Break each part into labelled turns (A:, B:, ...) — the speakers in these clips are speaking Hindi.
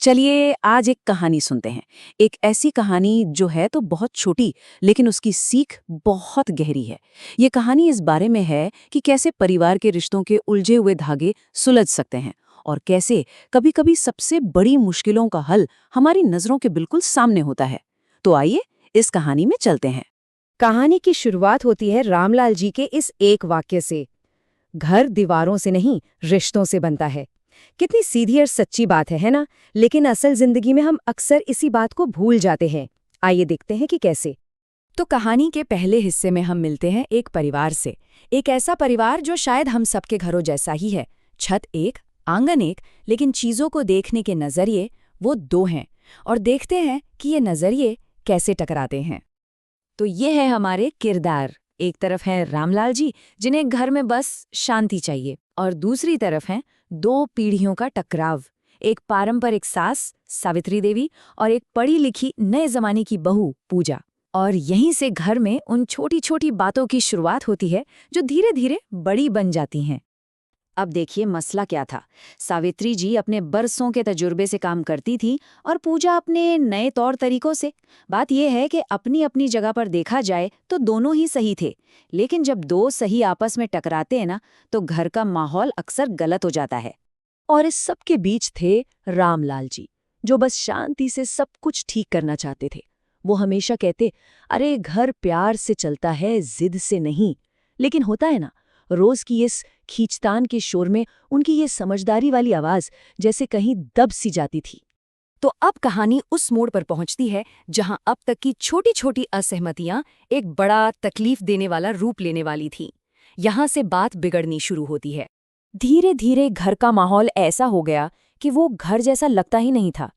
A: चलिए आज एक कहानी सुनते हैं। एक ऐसी कहानी जो है तो बहुत छोटी, लेकिन उसकी सीख बहुत गहरी है। ये कहानी इस बारे में है कि कैसे परिवार के रिश्तों के उलझे हुए धागे सुलझ सकते हैं और कैसे कभी-कभी सबसे बड़ी मुश्किलों का हल हमारी नजरों के बिल्कुल सामने होता है। तो आइए इस कहानी में चलते हैं।
B: कहानी की शुरुआत होती है रामलाल जी के इस एक वाक्य से। घर दीवारों से नहीं, रिश्तों से बनता है। कितनी सीधी और सच्ची बात है ना? लेकिन असल जिंदगी में हम अक्सर इसी बात को भूल जाते हैं। आइए देखते हैं कि कैसे। तो कहानी के पहले हिस्से में हम मिलते हैं एक परिवार से। एक ऐसा परिवार जो शायद हम सबके घरों जैसा ही है। छत एक, आंगन एक, लेकिन चीजों को देखने के नजरिए वो दो हैं। और देखते हैं कि ये नजरिए कैसे टकराते हैं। तो ये है हमारे किरदार। एक तरफ है रामलाल जी, जिन्हें घर में बस शांति चाहिए, और दूसरी तरफ है दो पीढ़ियों का टकराव। एक पारंपरिक सास सावित्री देवी और एक पढ़ी लिखी नए जमाने की बहू पूजा। और यहीं से घर में उन छोटी छोटी बातों की शुरुआत होती है जो धीरे धीरे बड़ी बन जाती हैं। अब देखिए मसला क्या था। सावित्री जी अपने बरसों के तजुर्बे से काम करती थी और पूजा अपने नए तौर तरीकों से। बात यह है कि अपनी अपनी जगह पर देखा जाए तो दोनों ही सही थे, लेकिन जब दो सही आपस में टकराते हैं ना, तो घर का माहौल अक्सर गलत हो जाता है।
C: और इस सब के बीच थे रामलाल जी, जो बस शांति से सब कुछ ठीक करना चाहते थे। वो हमेशा कहते, अरे घर प्यार से चलता है, जिद से नहीं। लेकिन होता है ना, रोज की इस खींचतान के शोर में उनकी ये समझदारी वाली आवाज जैसे कहीं दब सी जाती थी।
B: तो अब कहानी उस मोड़ पर पहुंचती है जहां अब तक की छोटी छोटी असहमतियां एक बड़ा तकलीफ देने वाला रूप लेने वाली थीं। यहां से बात बिगड़नी शुरू होती है। धीरे धीरे घर का माहौल ऐसा हो गया कि वो घर जैसा लगता ही नहीं था।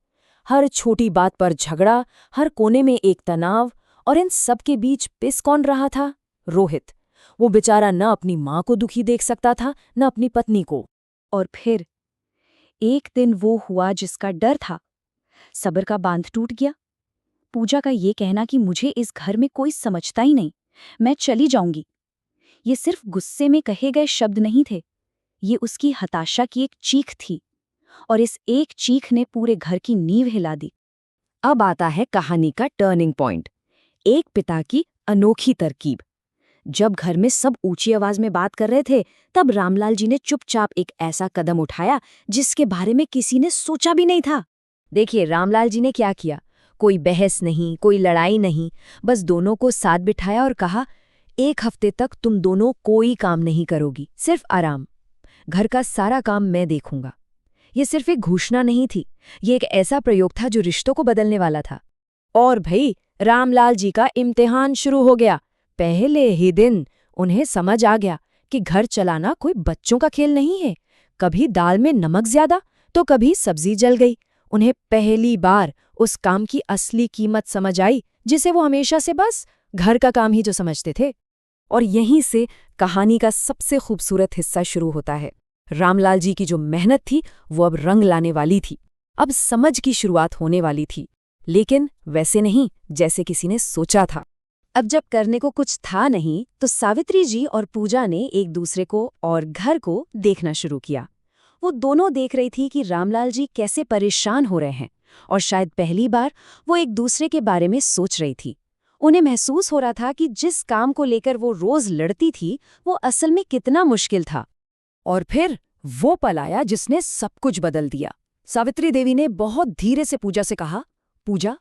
B: हर छोटी बात पर झगड़ा, हर कोने में एक तनाव, और इन सब के बीच पिस कौन रहा था? रोहित। वो बेचारा न अपनी माँ को दुखी देख सकता था, न अपनी पत्नी को।
C: और फिर एक दिन वो हुआ जिसका डर था। सब्र का बांध टूट गया। पूजा का ये कहना कि मुझे इस घर में कोई समझता ही नहीं, मैं चली जाऊंगी, ये सिर्फ गुस्से में कहे गए शब्द नहीं थे। ये उसकी हताशा की एक चीख थी, और इस एक चीख ने पूरे घर की नींव हिला दी।
B: अब आता है कहानी का टर्निंग पॉइंट। एक पिता की अनोखी तरकीब। जब घर में सब ऊंची आवाज में बात कर रहे थे, तब रामलाल जी ने चुपचाप एक ऐसा कदम उठाया जिसके बारे में किसी ने सोचा भी नहीं था। देखिए रामलाल जी ने क्या किया। कोई बहस नहीं, कोई लड़ाई नहीं, बस दोनों को साथ बिठाया और कहा, एक हफ्ते तक तुम दोनों कोई काम नहीं करोगी, सिर्फ आराम। घर का सारा काम मैं देखूंगा। ये सिर्फ एक घोषणा नहीं थी, ये एक ऐसा प्रयोग था जो रिश्तों को बदलने वाला था। और भाई रामलाल जी का इम्तिहान शुरू हो गया। पहले ही दिन उन्हें समझ आ गया कि घर चलाना कोई बच्चों का खेल नहीं है। कभी दाल में नमक ज्यादा तो कभी सब्जी जल गई। उन्हें पहली बार उस काम की असली कीमत समझ आई जिसे वो हमेशा से बस घर का काम ही जो समझते थे। और यहीं से कहानी का सबसे खूबसूरत हिस्सा शुरू होता है। रामलाल जी की जो मेहनत थी वो अब रंग लाने वाली थी। अब समझ की शुरुआत होने वाली थी, लेकिन वैसे नहीं जैसे किसी ने सोचा था।
C: अब जब करने को कुछ था नहीं, तो सावित्री जी और पूजा ने एक दूसरे को और घर को देखना शुरू किया। वो दोनों देख रही थी कि रामलाल जी कैसे परेशान हो रहे हैं, और शायद पहली बार वो एक दूसरे के बारे में सोच रही थी। उन्हें महसूस हो रहा था कि जिस काम को लेकर वो रोज लड़ती थी, वो असल में कितना मुश्किल था।
B: और फिर वो पल आया जिसने सब कुछ बदल दिया। सावित्री देवी ने बहुत धीरे से पूजा से कहा, पूजा,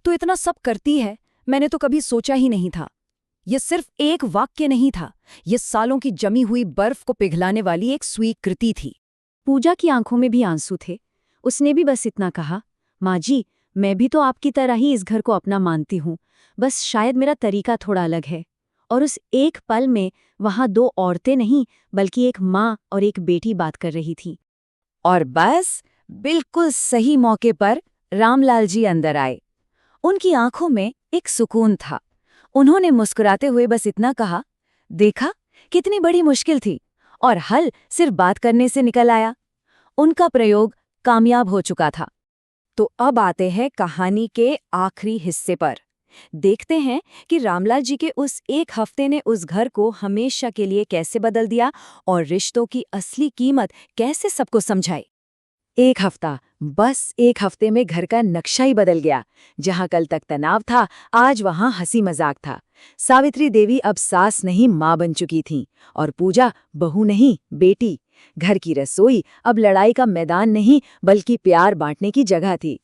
B: तू इतना सब करती है, मैंने तो कभी सोचा ही नहीं था। ये सिर्फ एक वाक्य नहीं था, ये सालों की जमी हुई बर्फ को पिघलाने वाली एक स्वीकृति थी।
C: पूजा की आंखों में भी आंसू थे। उसने भी बस इतना कहा, माँ जी, मैं भी तो आपकी तरह ही इस घर को अपना मानती हूँ, बस शायद मेरा तरीका थोड़ा अलग है। और उस एक पल में वहां दो औरतें नहीं, बल्कि एक माँ और एक बेटी बात कर रही थी।
B: और बस बिल्कुल सही मौके पर रामलाल जी अंदर आए। उनकी आंखों में एक सुकून था। उन्होंने मुस्कुराते हुए बस इतना कहा, देखा कितनी बड़ी मुश्किल थी, और हल सिर्फ बात करने से निकल आया। उनका प्रयोग कामयाब हो चुका था। तो अब आते हैं कहानी के आखिरी हिस्से पर। देखते हैं कि रामलाल जी के उस एक हफ्ते ने उस घर को हमेशा के लिए कैसे बदल दिया और रिश्तों की असली कीमत कैसे सबको समझाई। एक हफ्ता
C: बस एक हफ्ते में घर का नक्शा ही बदल गया। जहां कल तक तनाव था, आज वहां हंसी मजाक था। सावित्री देवी अब सास नहीं मां बन चुकी थीं और पूजा बहू नहीं बेटी। घर की रसोई अब लड़ाई का मैदान नहीं बल्कि प्यार बांटने की जगह थी।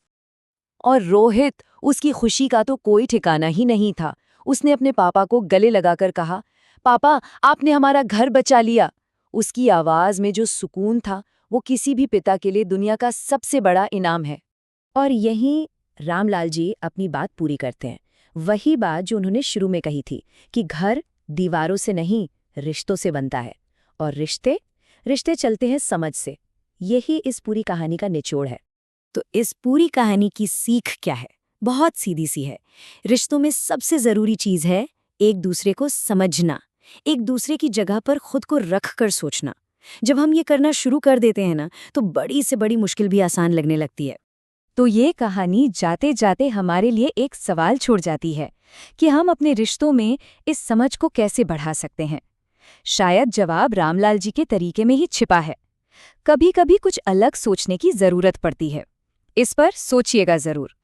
C: और रोहित, उसकी खुशी का तो कोई ठिकाना ही नहीं था। उसने अपने पापा को गले लगाकर कहा, पापा, आपने हमारा घर बचा लिया। उसकी आवाज में जो सुकून था, वो किसी भी पिता के लिए दुनिया का सबसे बड़ा इनाम है।
B: और यहीं रामलाल जी अपनी बात पूरी करते हैं। वही बात जो उन्होंने शुरू में कही थी कि घर दीवारों से नहीं, रिश्तों से बनता है। और रिश्ते रिश्ते चलते हैं समझ से। यही इस पूरी कहानी का निचोड़ है। तो इस पूरी कहानी की सीख क्या है? बहुत सीधी सी है। रिश्तों में सबसे जरूरी चीज है एक दूसरे को समझना, एक दूसरे की जगह पर खुद को रख कर सोचना। जब हम ये करना शुरू कर देते हैं ना, तो बड़ी से बड़ी मुश्किल भी आसान लगने लगती है। तो ये कहानी जाते जाते हमारे लिए एक सवाल छोड़ जाती है कि हम अपने रिश्तों में इस समझ को कैसे बढ़ा सकते हैं। शायद जवाब रामलाल जी के तरीके में ही छिपा है। कभी-कभी कुछ अलग सोचने की जरूरत पड़ती है। इस पर सोचिएगा जरूर।